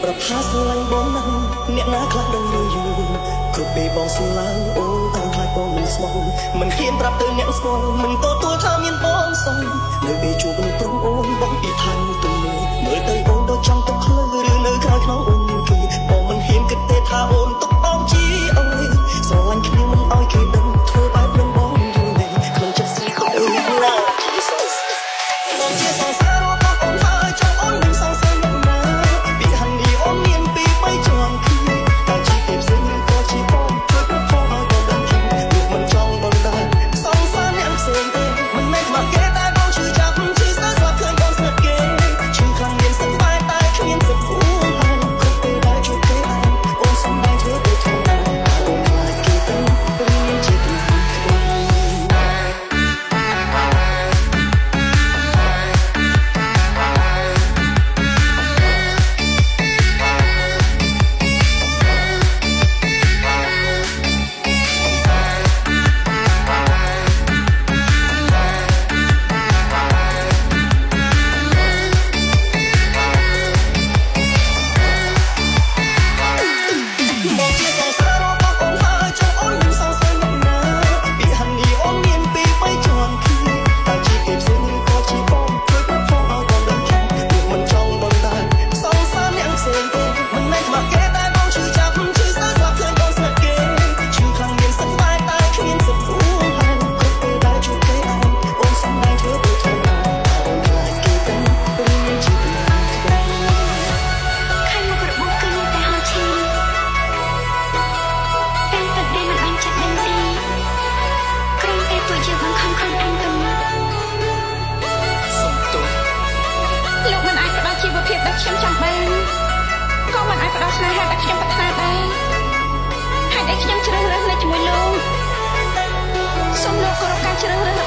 ប្រផាស្រឡាញ់បងណាស់អ្នកណាខ្លះដឹងឬយូរគ្រប់ពេលបងស្ឡើងអូនតាំងខ្លាចបងមិនស្មោះមិនហ៊ានប្រាប់ទៅអ្នកស្គាល់មិនទទួលថាមានបងសុំនៅពេលជួបនឹងត្រង់អូនបងពីឋានទំនេរមើលទៅអូនដូចចង់ទឹកភ្លឺឬនៅក្រៅខ្នងអូនគេបងមិនហ៊ានគិតទេថាអូនទុកបងជាអើយស្រឡាញ់គ្នាមិនឲ្យគេដឹងធ្វើបែបនឹងបងយល់ទេក្នុងចិត្តស្រីទៅណាជាសោះបងជាសងសាររបស់អូនហើយចង់អូននឹងសងសារមកណាពីហានីអូនមានពី3ជាន់គឺតែជីទេផ្សេងក៏ជាបងជួយប្រកបឲ្យបងដឹងជឿលោកមិនចង់បងដែរសងសារអ្នកផ្សេងទេមិនមែនមកគេតែបងជួយចាប់ឈឺស្ដាប់ឃើញបងស្និទ្ធគេឈឺខ្លាំងមានសឹកបែតែគ្មានសឹកគូហើយគ្រប់ពេលដែលជួបគេអូនសំដែងធ្វើទៅធម្មតាអូនខ្លាចគេទៅព្រមមានជាទីខ្ញុំចង់បានក៏មិនអាចផ្ដល់ស្នេហាដែលខ្ញុំប្រាថ្នាដែរហើយដែលខ្ញុំជ្រើសរើសនៅជាមួយលោកសូមលោកគោរពការជ្រើសរើស